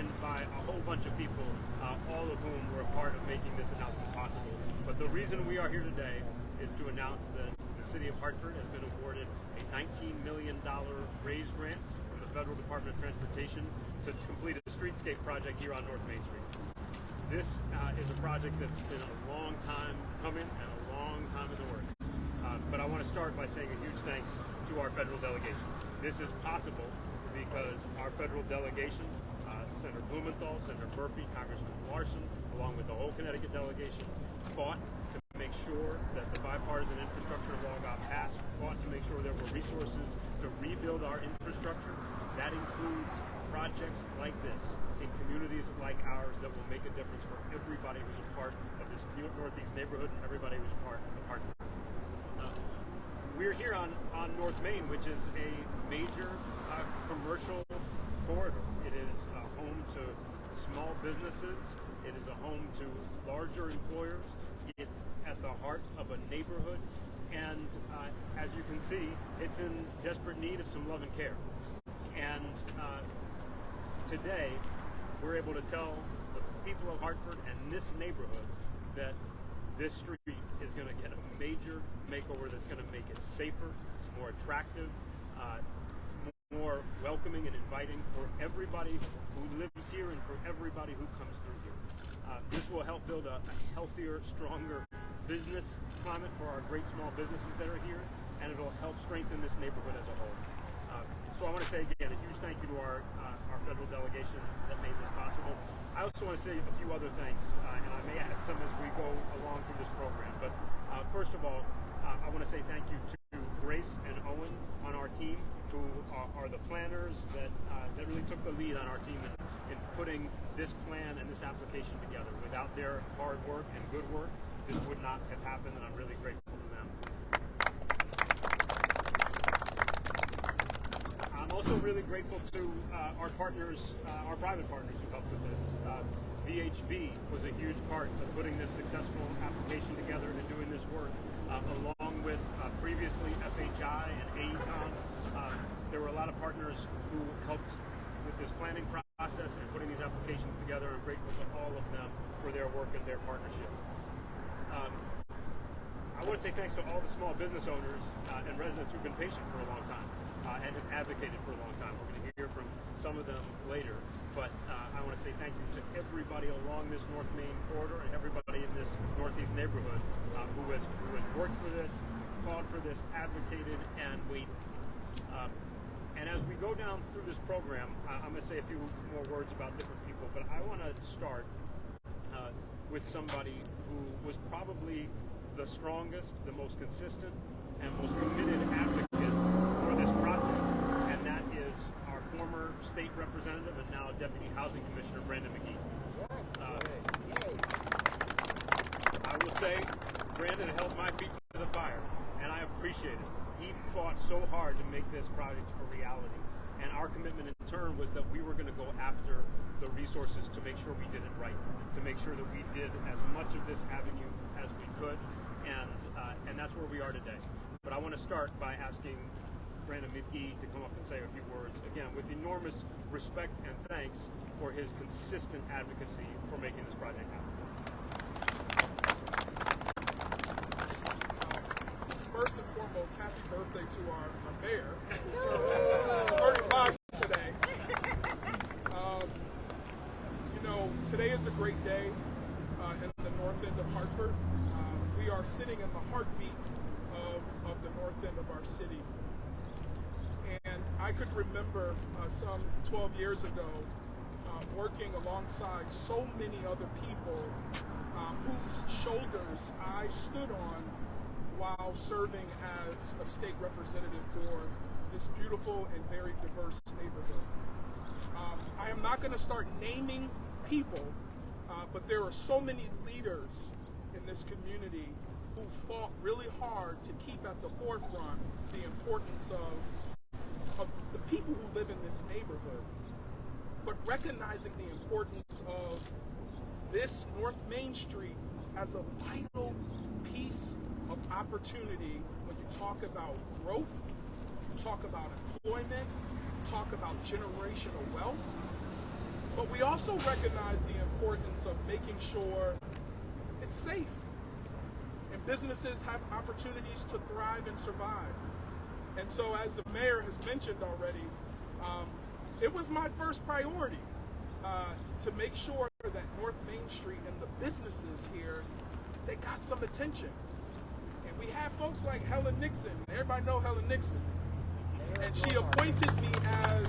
joined by a whole bunch of people, all of whom were a part of making this announcement possible. But the reason we are here today is to announce that the City of Hartford has been awarded a $19 million raise grant from the Federal Department of Transportation to complete a streetscape project here on North Main Street. This is a project that's been a long time coming and a long time in the works. But I want to start by saying a huge thanks to our federal delegation. This is possible because our federal delegation, Senator Blumenthal, Senator Murphy, Congressman Larson, along with the whole Connecticut delegation, fought to make sure that the Bipartisan Infrastructure Law got passed, fought to make sure there were resources to rebuild our infrastructure. That includes projects like this in communities like ours that will make a difference for everybody who's a part of this Northeast neighborhood and everybody who's a part of Hartford. We're here on North Main, which is a major commercial corridor. It is a home to small businesses. It is a home to larger employers. It's at the heart of a neighborhood. And as you can see, it's in desperate need of some love and care. And today, we're able to tell the people of Hartford and this neighborhood that this street is going to get a major makeover that's going to make it safer, more attractive, more welcoming and inviting for everybody who lives here and for everybody who comes through here. This will help build a healthier, stronger business climate for our great small businesses that are here, and it'll help strengthen this neighborhood as a whole. So I want to say again a huge thank you to our federal delegation that made this possible. I also want to say a few other thanks, and I may add some as we go along through this program. But first of all, I want to say thank you to Grace and Owen on our team, who are the planners that really took the lead on our team in putting this plan and this application together. Without their hard work and good work, this would not have happened, and I'm really grateful to them. I'm also really grateful to our partners, our private partners who helped with this. VHB was a huge part of putting this successful application together and doing this work, along with previously FHI and AECOM. There were a lot of partners who helped with this planning process and putting these applications together. I'm grateful to all of them for their work and their partnership. I want to say thanks to all the small business owners and residents who've been patient for a long time and have advocated for a long time. We're going to hear from some of them later, but I want to say thank you to everybody along this North Main corridor and everybody in this Northeast neighborhood who has worked for this, fought for this, advocated, and waited. And as we go down through this program, I'm going to say a few more words about different people, but I want to start with somebody who was probably the strongest, the most consistent, and most committed advocate for this project, and that is our former state representative and now Deputy Housing Commissioner, Brandon McGee. I will say, Brandon held my feet to the fire, and I appreciate it. He fought so hard to make this project a reality, and our commitment in turn was that we were going to go after the resources to make sure we did it right, to make sure that we did as much of this avenue as we could, and that's where we are today. But I want to start by asking Brandon McGee to come up and say a few words, again, with enormous respect and thanks for his consistent advocacy for making this project happen. First and foremost, happy birthday to our mayor, who's 35 today. Today is a great day in the north end of Hartford. We are sitting in the heartbeat of the north end of our city. And I could remember some 12 years ago working alongside so many other people whose shoulders I stood on while serving as a state representative for this beautiful and very diverse neighborhood. I am not going to start naming people, but there are so many leaders in this community who fought really hard to keep at the forefront the importance of the people who live in this neighborhood, but recognizing the importance of this North Main Street as a vital piece of opportunity when you talk about growth, you talk about employment, you talk about generational wealth. But we also recognize the importance of making sure it's safe and businesses have opportunities to thrive and survive. And so, as the mayor has mentioned already, it was my first priority to make sure that North Main Street and the businesses here, they got some attention. And we have folks like Helen Nixon. Everybody know Helen Nixon. And she appointed me as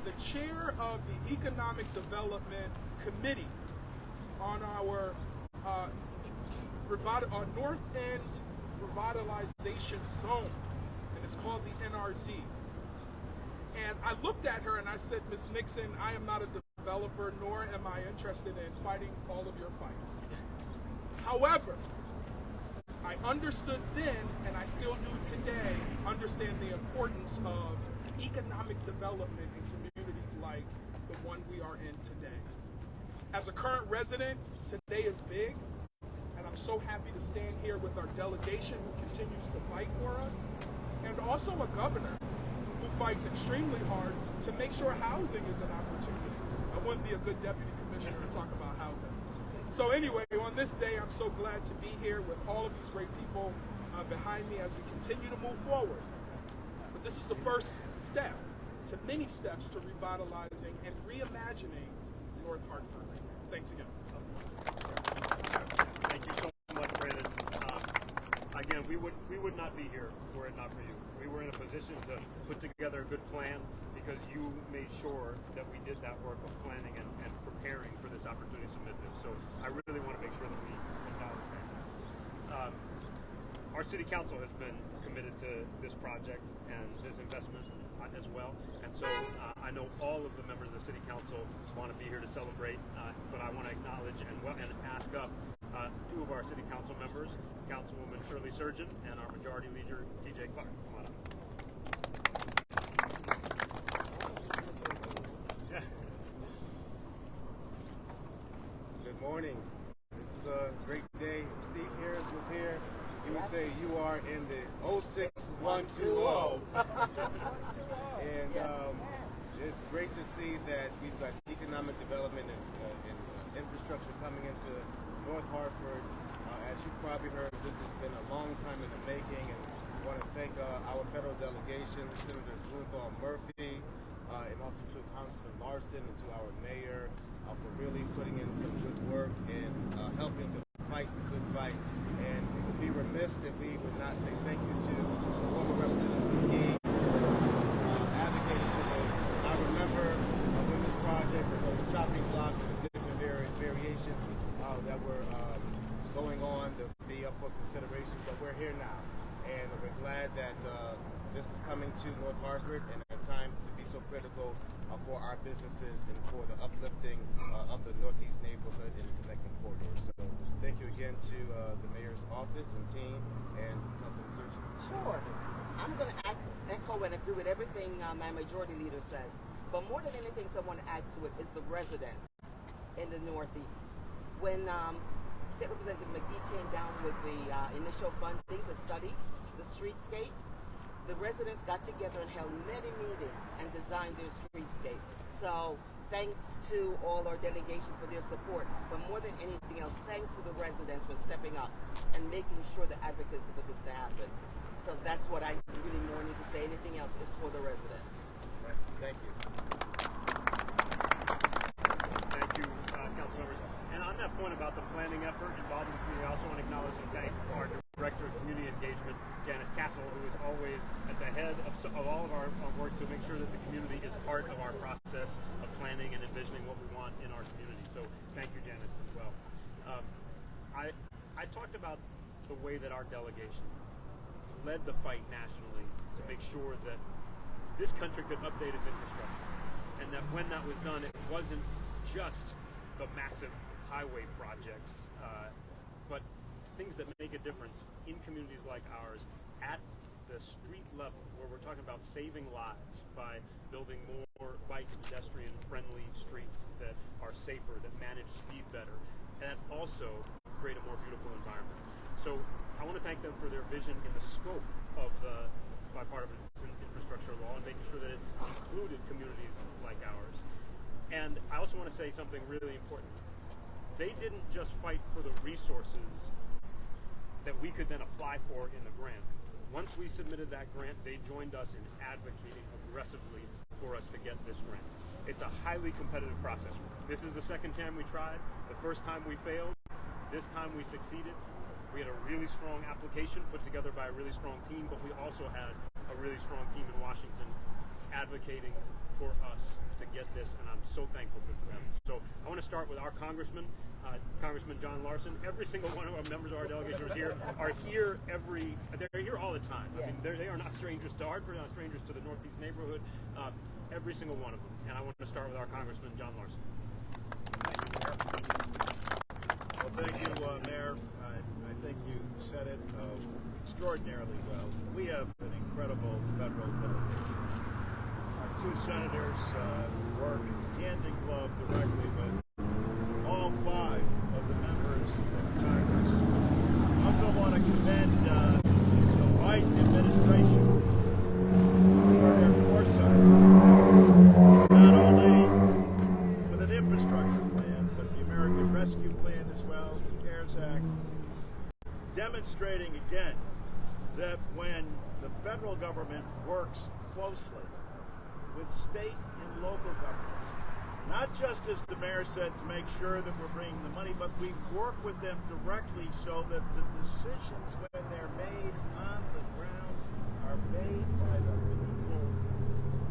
the chair of the Economic Development Committee on our North End Revitalization Zone, and it's called the NRZ. And I looked at her and I said, Ms. Nixon, I am not a developer, nor am I interested in fighting all of your fights. However, I understood then, and I still do today, understand the importance of economic development in communities like the one we are in today. As a current resident, today is big, and I'm so happy to stand here with our delegation who continues to fight for us, and also a governor who fights extremely hard to make sure housing is an opportunity. I wouldn't be a good deputy commissioner to talk about housing. So anyway, on this day, I'm so glad to be here with all of these great people behind me as we continue to move forward. But this is the first step to many steps to revitalizing and reimagining North Hartford. Thanks again. Thank you so much, Brandon. Again, we would not be here were it not for you. We were in a position to put together a good plan because you made sure that we did that work of planning and preparing for this opportunity to submit this. So I really want to make sure that we acknowledge that. Our city council has been committed to this project and this investment as well. And so I know all of the members of the city council want to be here to celebrate, but I want to acknowledge and ask up two of our city council members, Councilwoman Shirley Surgeon and our majority leader, TJ Clark. Come on up. Good morning. This is a great day. Steve Harris was here. He would say you are in the 06120. And it's great to see that we've got economic development and infrastructure coming into North Hartford. As you've probably heard, this has been a long time in the making, and I want to thank our federal delegation, Senators Blumenthal and Murphy, and also to Congressman Larson and to our mayor for really putting in some good work and helping to fight the good fight. And we would be remiss if we would not say thank you to former Representative McGee advocating for this. I remember when this project was on the chopping block and the different variations that were going on to be up for consideration, but we're here now. And we're glad that this is coming to North Hartford and at times to be so critical for our businesses and for the uplifting of the Northeast neighborhood and the connecting corridors. So thank you again to the mayor's office and team and Councilman Surgeon. Sure. I'm going to echo and agree with everything my majority leader says. But more than anything, I want to add to it is the residents in the Northeast. When State Representative McGee came down with the initial funding to study the streetscape, the residents got together and held many meetings and designed their streetscape. So thanks to all our delegation for their support, but more than anything else, thanks to the residents for stepping up and making sure the advocacy for this to happen. So that's what I really more need to say. Anything else is for the residents. Right. Thank you. Thank you, council members. And on that point about the planning effort involving the community, I also want to acknowledge and thank our Director of Community Engagement, Janice Castle, who is always at the head of all of our work to make sure that the community is part of our process of planning and envisioning what we want in our community. So thank you, Janice, as well. I talked about the way that our delegation led the fight nationally to make sure that this country could update its infrastructure, and that when that was done, it wasn't just the massive highway projects, but things that make a difference in communities like ours at the street level, where we're talking about saving lives by building more bike and pedestrian friendly streets that are safer, that manage speed better, and also create a more beautiful environment. So I want to thank them for their vision in the scope of the Bipartisan Infrastructure Infrastructure Law and making sure that it included communities like ours. And I also want to say something really important. They didn't just fight for the resources that we could then apply for in the grant. Once we submitted that grant, they joined us in advocating aggressively for us to get this grant. It's a highly competitive process. This is the second time we tried. The first time we failed. This time we succeeded. We had a really strong application put together by a really strong team, but we also had a really strong team in Washington advocating for us to get this, and I'm so thankful to them. So I want to start with our Congressman, Congressman John Larson. Every single one of our members of our delegation are here they're here all the time. I mean, they are not strangers to Hartford, not strangers to the Northeast neighborhood, every single one of them. And I want to start with our Congressman, John Larson. Well, thank you, Mayor. I think you said it extraordinarily well. We have an incredible federal delegation. Our two senators work hand in glove directly with all 5 of the members of Congress. I also want to commend the Biden administration for their foresight, not only with an infrastructure plan, but the American Rescue Plan as well, the CARES Act, demonstrating again that when the federal government works closely with state and local governments, not just as the mayor said to make sure that we're bringing the money, but we work with them directly so that the decisions when they're made on the ground are made by the people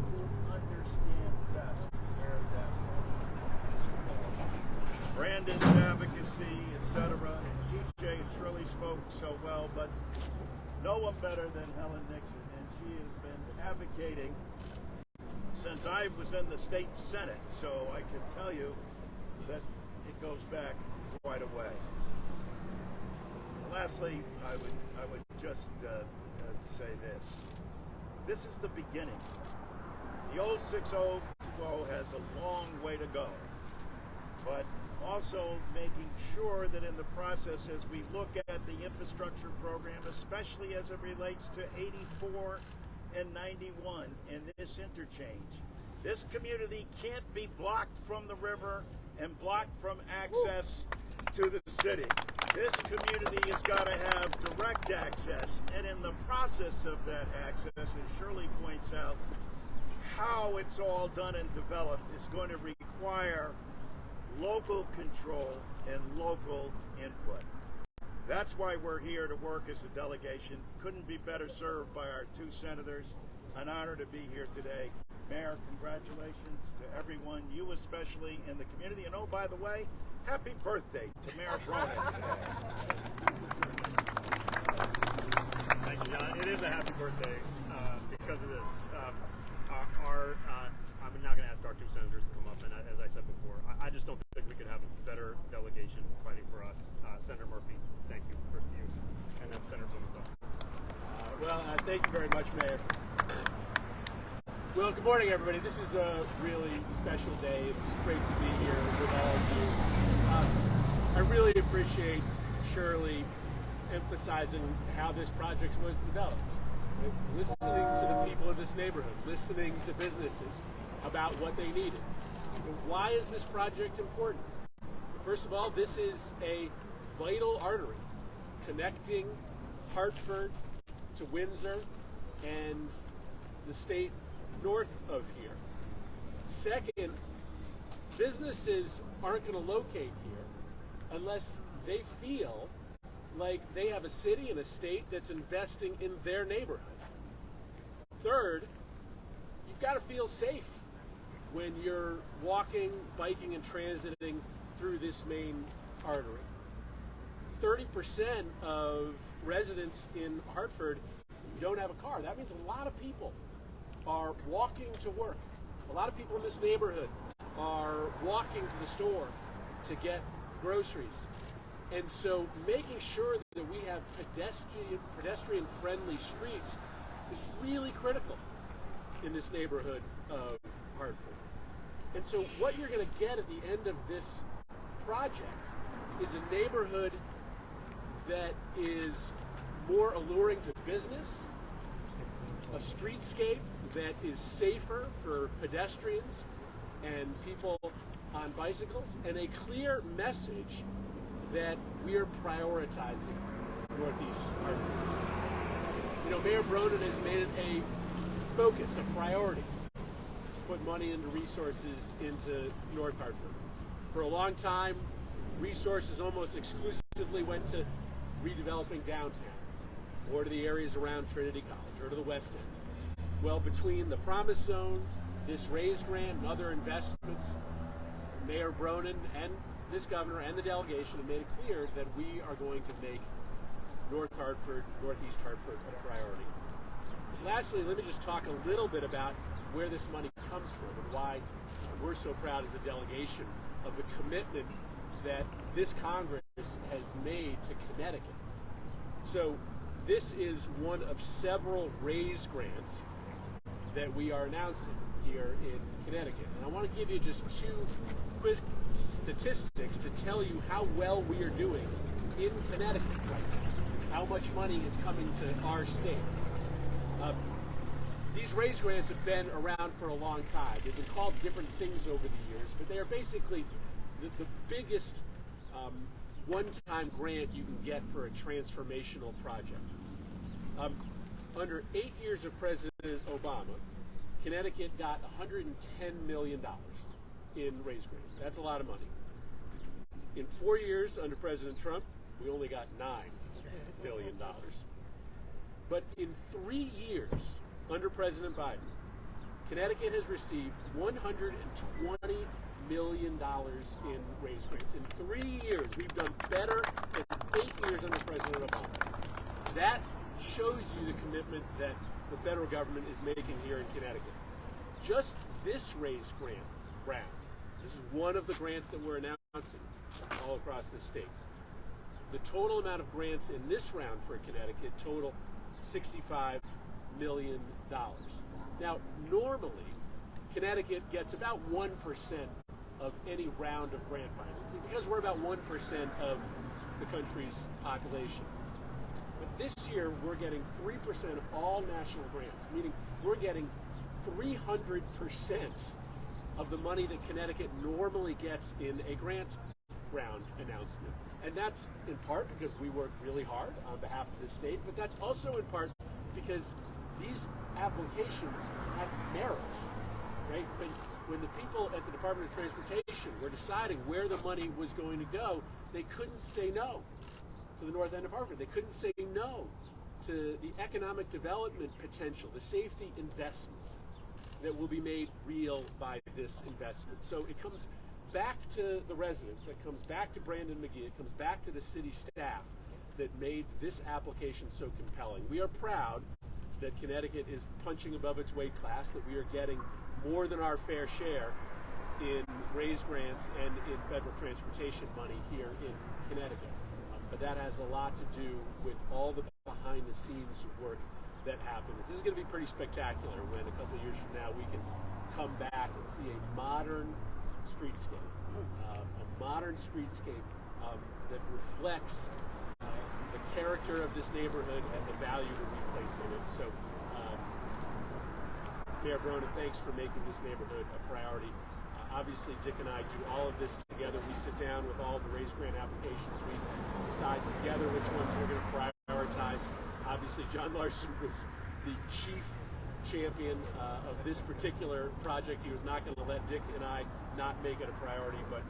who understand best where that money is. Brandon's advocacy, etc., and TJ and Shirley spoke so well, but no one better than Helen Nixon, and she has been advocating since I was in the state Senate, so I can tell you that it goes back quite a way. Lastly, I would just say this. This is the beginning. The old 6020 has a long way to go, but also making sure that in the process, as we look at the infrastructure program, especially as it relates to 84 and 91 and this interchange, this community can't be blocked from the river and blocked from access to the city. This community has got to have direct access, and in the process of that access, as Shirley points out, how it's all done and developed is going to require local control and local input. That's why we're here to work as a delegation. Couldn't be better served by our two senators. An honor to be here today. Mayor, congratulations to everyone, you especially, in the community. And oh, by the way, happy birthday to Mayor Bronin today. Thank you, John. It is a happy birthday because of this. I'm not going to ask our two senators to come up, and as I said before, I just don't think we could have a better delegation fighting for us. Senator Murphy, thank you first to you, and then Senator Blumenthal. Thank you very much, Mayor. Well, good morning, everybody. This is a really special day. It's great to be here with all of you. I really appreciate Shirley emphasizing how this project was developed. Listening to the people of this neighborhood, listening to businesses about what they needed. Why is this project important? First of all, this is a vital artery connecting Hartford to Windsor and the state north of here. Second, businesses aren't going to locate here unless they feel like they have a city and a state that's investing in their neighborhood. Third, you've got to feel safe when you're walking, biking, and transiting through this main artery. 30% of residents in Hartford don't have a car. That means a lot of people are walking to work. A lot of people in this neighborhood are walking to the store to get groceries. And so making sure that we have pedestrian-friendly streets is really critical in this neighborhood of Hartford. And so what you're going to get at the end of this project is a neighborhood that is more alluring to business, a streetscape that is safer for pedestrians and people on bicycles, and a clear message that we are prioritizing Northeast Hartford. You know, Mayor Bronin has made it a focus, a priority, to put money into resources into North Hartford. For a long time, resources almost exclusively went to redeveloping downtown, or to the areas around Trinity College, or to the West End. Well, between the Promise Zone, this RAISE grant, and other investments, Mayor Bronin and this governor and the delegation have made it clear that we are going to make North Hartford, Northeast Hartford a priority. Lastly, let me just talk a little bit about where this money comes from and why we're so proud as a delegation of the commitment that this Congress has made to Connecticut. So this is one of several RAISE grants that we are announcing here in Connecticut. And I want to give you just two quick statistics to tell you how well we are doing in Connecticut right now, how much money is coming to our state. These RAISE grants have been around for a long time. They've been called different things over the years, but they are basically the biggest one-time grant you can get for a transformational project. Under 8 years of President Obama, Connecticut got $110 million in RAISE grants. That's a lot of money. In 4 years under President Trump, we only got $9 billion. But in 3 years under President Biden, Connecticut has received $120 million in RAISE grants. In 3 years, we've done better than 8 years under President Obama. That shows you the commitment that the federal government is making here in Connecticut. Just this RAISE grant round, this is one of the grants that we're announcing all across the state. The total amount of grants in this round for Connecticut total $65 million. Now, normally, Connecticut gets about 1% of any round of grant financing because we're about 1% of the country's population. But this year, we're getting 3% of all national grants, meaning we're getting 300% of the money that Connecticut normally gets in a grant round announcement. And that's in part because we work really hard on behalf of the state, but that's also in part because these applications have merit, right? When the people at the Department of Transportation were deciding where the money was going to go, they couldn't say no to the north end of Hartford. They couldn't say no to the economic development potential, the safety investments that will be made real by this investment. So it comes back to the residents, it comes back to Brandon McGee, it comes back to the city staff that made this application so compelling. We are proud that Connecticut is punching above its weight class, that we are getting more than our fair share in RAISE grants and in federal transportation money here in Connecticut. But that has a lot to do with all the behind-the-scenes work that happens. This is going to be pretty spectacular when a couple of years from now we can come back and see a modern streetscape, that reflects the character of this neighborhood and the value that we place in it. So, Mayor Bronin, thanks for making this neighborhood a priority. Obviously, Dick and I do all of this together. We sit down with all the RAISE grant applications. We decide together which ones we're going to prioritize. Obviously, John Larson was the chief champion of this particular project. He was not going to let Dick and I not make it a priority, but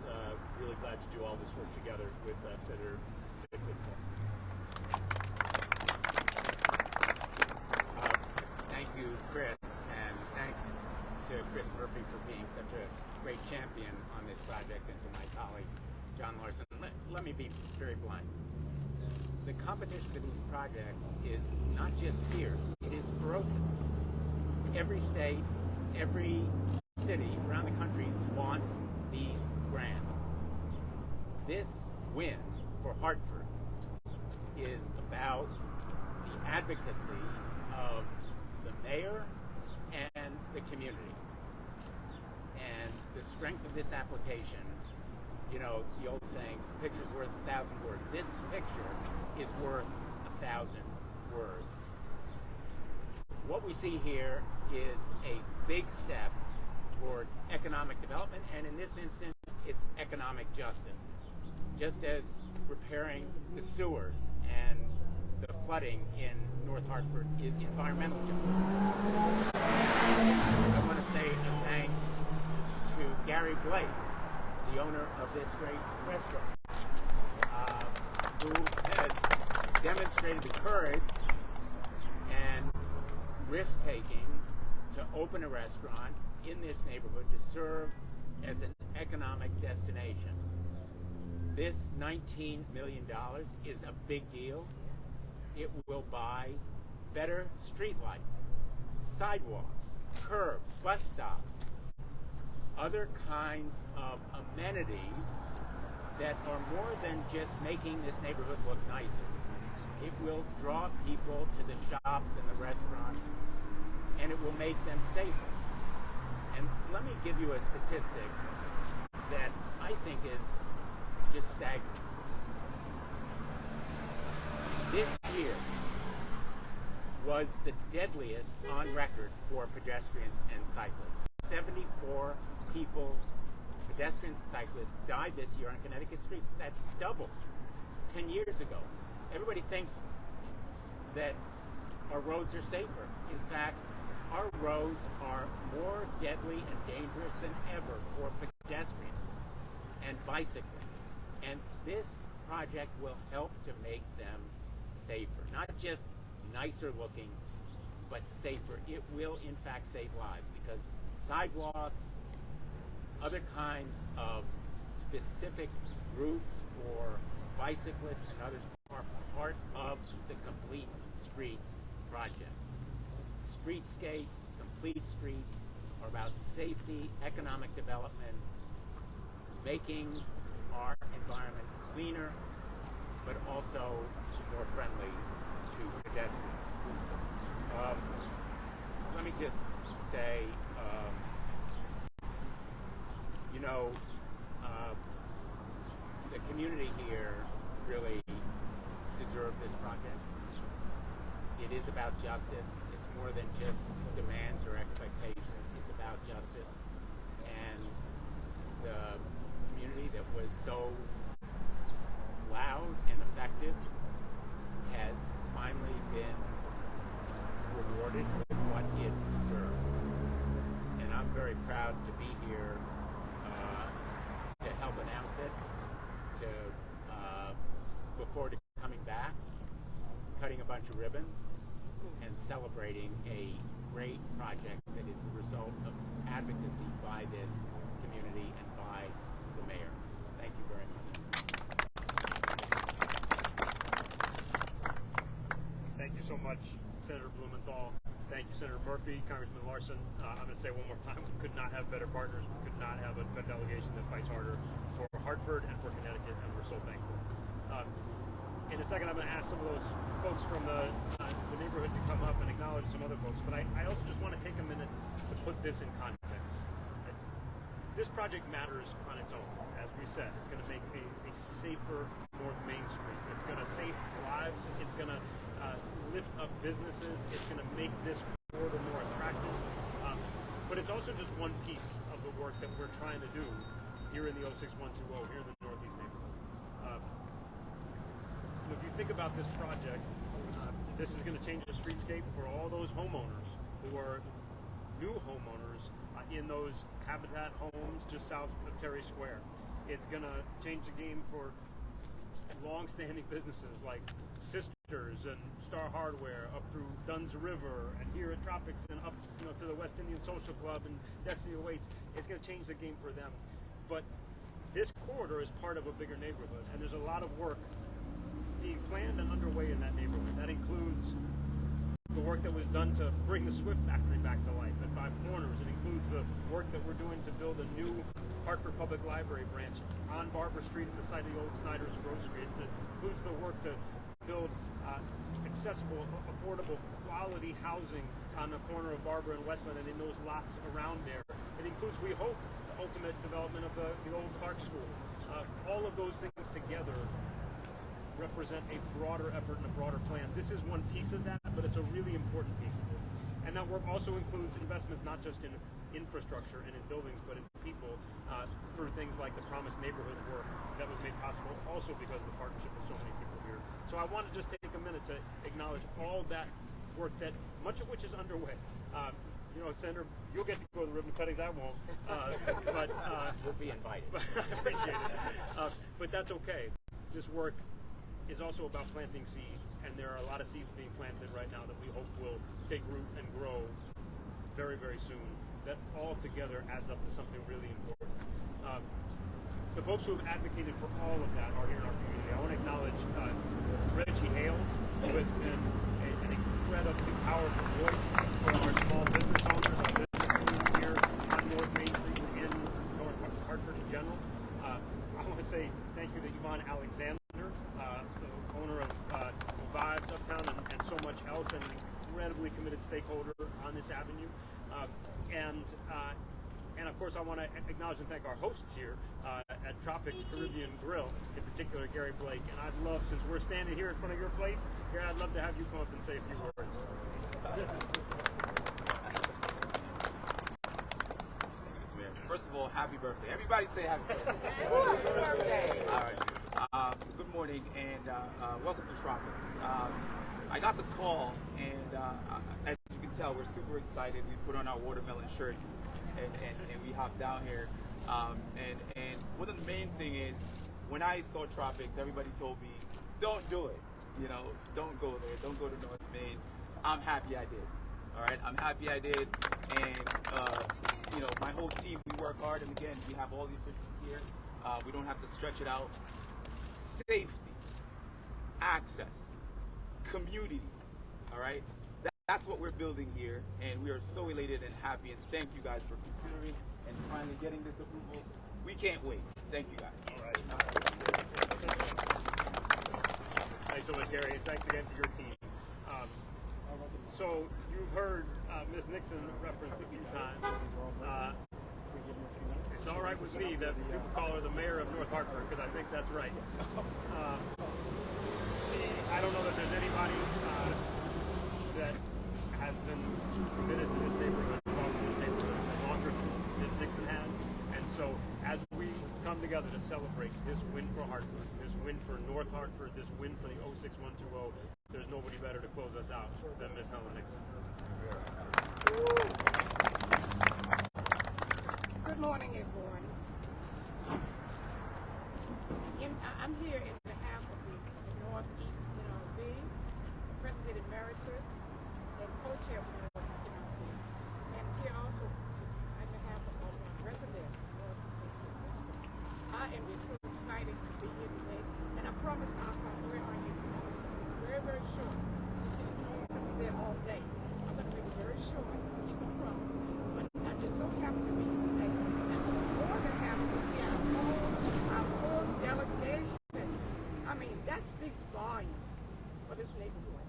really glad to do all this work together with Senator Dick Blumenthal. Thank you, Chris, and thanks to Chris Murphy for being such a great champion on this project, and to my colleague, John Larson. Let me be very blunt. The competition for these projects is not just fierce, it is ferocious. Every state, every city around the country wants these grants. This win for Hartford is about the advocacy of the mayor and the community. And the strength of this application, you know, the old saying, picture's worth 1,000 words. This picture is worth 1,000 words. What we see here is a big step toward economic development, and in this instance, it's economic justice. Just as repairing the sewers and the flooding in North Hartford is environmental justice. I want to say a thanks to Gary Blake, the owner of this great restaurant, who has demonstrated the courage and risk-taking to open a restaurant in this neighborhood to serve as an economic destination. This $19 million is a big deal. It will buy better streetlights, sidewalks, curbs, bus stops, other kinds of amenities that are more than just making this neighborhood look nicer. It will draw people to the shops and the restaurants, and it will make them safer. And let me give you a statistic that I think is just staggering. This year was the deadliest on record for pedestrians and cyclists. 74 people, pedestrians and cyclists, died this year on Connecticut streets. That's double 10 years ago. Everybody thinks that our roads are safer. In fact, our roads are more deadly and dangerous than ever for pedestrians and bicyclists. And this project will help to make them safer. Not just nicer looking, but safer. It will, in fact, save lives because sidewalks, other kinds of specific routes for bicyclists and others are part of the Complete Streets project. Streetscapes, complete streets are about safety, economic development, making our environment cleaner, but also more friendly to pedestrians. Let me just say, the community here really deserves this project. It is about justice. It's more than just demands or expectations. It's about justice. And the community that was so loud and effective has finally been rewarded with what it deserves. And I'm very proud to be here to help announce it, to look forward to coming back, cutting a bunch of ribbons, and celebrating a great project that is the result of advocacy by this community and by the mayor. Thank you very much. Thank you so much, Senator Blumenthal. Thank you, Senator Murphy, Congressman Larson. I'm going to say one more time, we could not have better partners. We could not have a delegation that fights harder for Hartford and for Connecticut, and we're so thankful. In a second, I'm going to ask some of those folks from the neighborhood to come up and acknowledge some other folks, but I also just want to take a minute to put this in context. This project matters on its own. As we said, it's going to make a safer North Main Street. It's going to save lives. It's going to lift up businesses. It's going to make this corridor more attractive. But it's also just one piece of the work that we're trying to do here in the 06120, here in the Northeast neighborhood. If you think about this project, this is going to change the streetscape for all those homeowners who are new homeowners in those Habitat homes just south of Terry Square. It's going to change the game for long-standing businesses like Sisters and Star Hardware up through Dunn's River and here at Tropics and up to the West Indian Social Club and Destiny Awaits. It's going to change the game for them. But this corridor is part of a bigger neighborhood, and there's a lot of work being planned and underway in that neighborhood. That includes the work that was done to bring the Swift factory back to life at Five Corners. It includes the work that we're doing to build a new Hartford Public Library branch on Barber Street at the site of the old Snyder's Grocery. It includes the work to build accessible, affordable, quality housing on the corner of Barber and Westland and in those lots around there. It includes, we hope, the ultimate development of the old Clark School. All of those things together represent a broader effort and a broader plan. This is one piece of that, but it's a really important piece of it. And that work also includes investments not just in infrastructure and in buildings, but in people through things like the Promised Neighborhoods work that was made possible also because of the partnership with so many people here. So I want to just take a minute to acknowledge all that work, that much of which is underway. Senator, you'll get to go to the ribbon cuttings. I won't. But You'll be invited. I appreciate it. But that's okay. This work is also about planting seeds, and there are a lot of seeds being planted right now that we hope will take root and grow very, very soon. That all together adds up to something really important. The folks who have advocated for all of that are here in our community. I want to acknowledge Reggie Hale, who has been an incredibly powerful voice for our small business owners, our business owners here on North Main Street and in North Hartford in general. I want to say thank you to Yvonne Alexander, the owner of Vibes Uptown and so much else, and an incredibly committed stakeholder on this avenue. And of course, I want to acknowledge and thank our hosts here at Tropics Caribbean Grill, in particular Gary Blake. And I'd love, since we're standing here in front of your place, Gary, I'd love to have you come up and say a few words. First of all, happy birthday. Everybody say happy birthday. Happy birthday. All right. Good morning and welcome to Tropics. I got the call, and as you can tell, we're super excited. We put on our watermelon shirts and we hopped down here. And one of the main thing is, when I saw Tropics, everybody told me, don't do it. Don't go there. Don't go to North Main. I'm happy I did. All right, I'm happy I did. And my whole team, we work hard. And again, we have all the officials here. We don't have to stretch it out. Safety, access, community. All right. That's what we're building here, and we are so elated and happy, and thank you guys for considering and finally getting this approval. We can't wait. Thank you guys. All right. Thanks so much, Gary, and thanks again to your team. So you've heard Ms. Nixon referenced a few times. It's all right with me that people call her the mayor of North Hartford, because I think that's right. I don't know that there's anybody that has been committed to this neighborhood, involved in this neighborhood longer than Ms. Nixon has. And so as we come together to celebrate this win for Hartford, this win for North Hartford, this win for the 06120, there's nobody better to close us out than Ms. Helen Nixon. Good morning, everyone. I'm here in behalf of the Northeast NRZ, President Emeritus, and co-chairman of the NRZ. And here also on behalf of all our residents of Northeast District. I am just so excited to be here today, and I promise I'll come very on you. Very, very short. You see, you don't have to be there all day. I'm going to make it very short. You can promise. But I'm just so happy to be here today. And more than happy to see our whole delegation. I mean, that speaks volume for this neighborhood.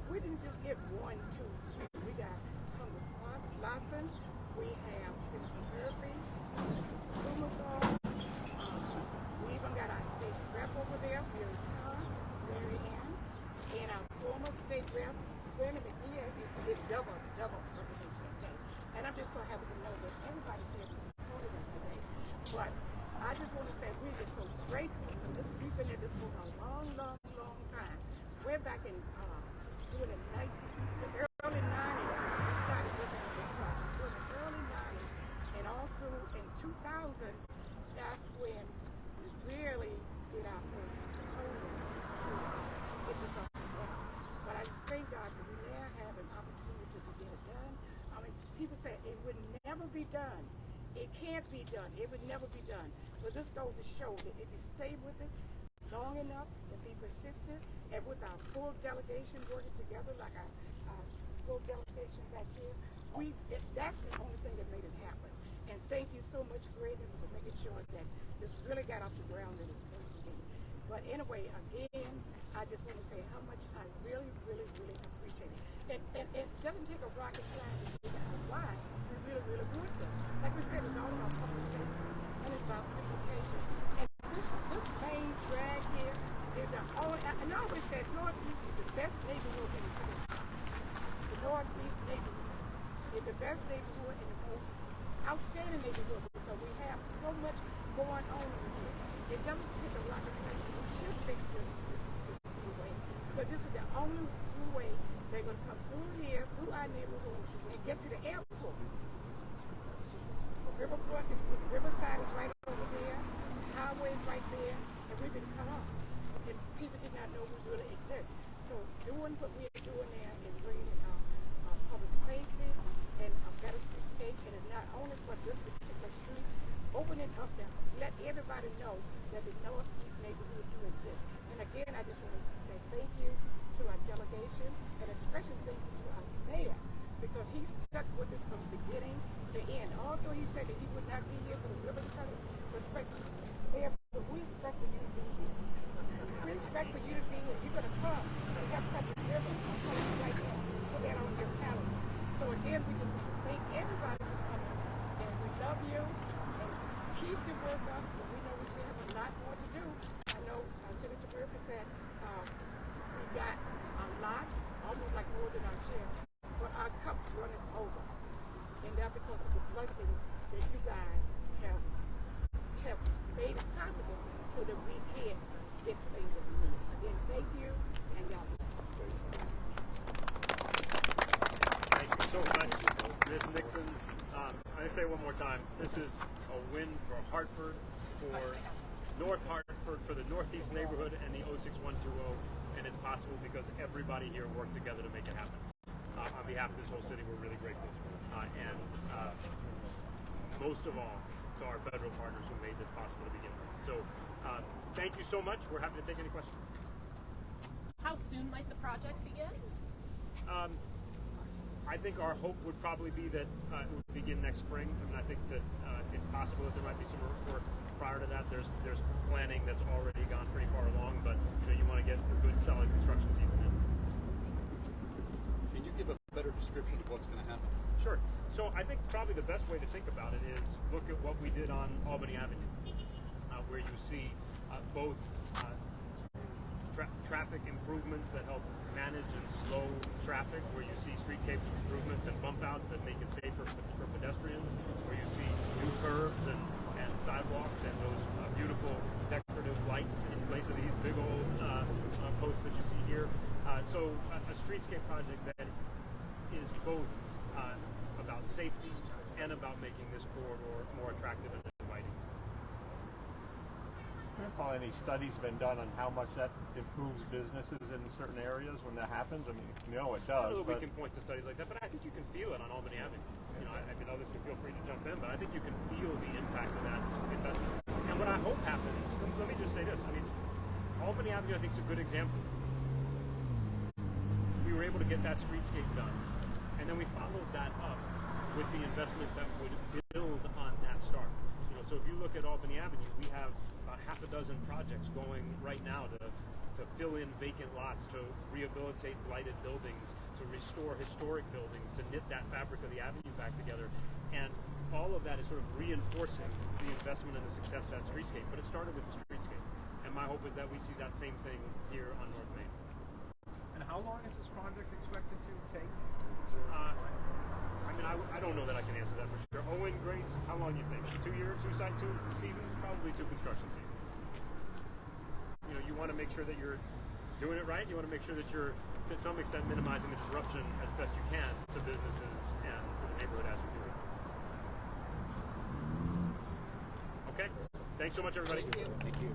We didn't just get 1, 2, 3. We got Congressman Larson. We have Senator Murphy, Blumenthal. We even got our state rep over there, Mary Ann, and our former state rep, Brandon McGee, is double representation today. And I'm just so happy to know that everybody here is supporting us today. But I just want to say we're just so grateful. We've been at this for a long time. We're back in the early 90s. We started working on this project. In the early 90s, and all through in 2000, that's when we really did our first proposal to get this off the ground. But I just thank God that we now have an opportunity to get it done. I mean, people say it would never be done. It can't be done. It would never be done. But this goes to show that if you stay with it long enough and be persistent, and with our full delegation working together, like our full delegation back here, that's the only thing that made it happen. And thank you so much, Graydon, for making sure that this really got off the ground that it's supposed to be. But anyway, again, I just want to say how much I really, really, really appreciate it. And it doesn't take a rocket scientist to figure out why we really, really want this. Like we said, it's all about public safety, and it's about implications. And this main drag here is the only, and I always said Northeast is the best neighborhood in the city. The Northeast neighborhood. it doesn't take a rocket science. We should fix this way. But this is the only way they're going to come through here, through our neighborhood, and get to the airport. Riverfront, Riverside is right over there, highway is right there, and we've been cut off. And people did not know we really exist. So doing what we are doing there is bringing public safety and a better state, and it's not only for this particular street, open it up now. Let everybody know that the Northeast neighborhood do exist. And again, I just want to say thank you to our delegation, and especially thank you to our mayor, because he stuck with it from beginning to end. Although he said that he would not be here for the ribbon cutting perspective, mayor, we expect for you to be here. We expect for you to be here. You're going to come and help cut the ribbon right now. Put that on your calendar. So again, we just thank everybody for coming, and we love you, and keep the work up, but we know we still have a lot more to do. I know Senator Murphy said we got a lot, almost like more than our share, but our cup's running over, and that's because of the blessing that you guys have made it possible so that we can get the things that we need. Again, thank you, and y'all. Thank you so much, Ms. Nixon. I say one more time, this is a win for Hartford, for North Hartford, for the Northeast neighborhood, and the 06120, and it's possible because everybody here worked together to make it happen. On behalf of this whole city, we're really grateful. And most of all, to our federal partners who made this possible to begin with. So thank you so much. We're happy to take any questions. How soon might the project begin? I think our hope would probably be that it would begin next spring. I mean, I think that it's possible that there might be some work prior to that. There's planning that's already gone pretty far along, but you want to get a good, solid construction season in. Can you give a better description of what's going to happen? Sure. So I think probably the best way to think about it is look at what we did on Albany Avenue, where you see both traffic improvements that help manage and slow traffic, where you see streetscape improvements and bump outs that make it safer for pedestrians, where you see new curbs and sidewalks and those beautiful decorative lights in place of these big old posts that you see here. So a streetscape project that is both about safety and about making this corridor more attractive and inviting. Any studies been done on how much that improves businesses in certain areas when that happens? I mean, it does. I don't know that we can point to studies like that, but I think you can feel it on Albany Avenue. I mean, others can feel free to jump in, but I think you can feel the impact of that investment. And what I hope happens, let me just say this, I mean, Albany Avenue I think is a good example. We were able to get that streetscape done, and then we followed that up with the investment that would build on that start. So if you look at Albany Avenue, we have about half a dozen projects going right now to fill in vacant lots, to rehabilitate blighted buildings, to restore historic buildings, to knit that fabric of the avenue back together. And all of that is sort of reinforcing the investment and the success of that streetscape. But it started with the streetscape. And my hope is that we see that same thing here on North Main. And how long is this project expected to take? I mean, I don't know that I can answer that for sure. Owen, Grace, how long do you think? 2 years, 2 seasons? Probably 2 construction seasons. You want to make sure that you're doing it right. You want to make sure that you're, to some extent, minimizing the disruption as best you can to businesses and to the neighborhood as you do it. Okay? Thanks so much, everybody. Thank you. Thank you.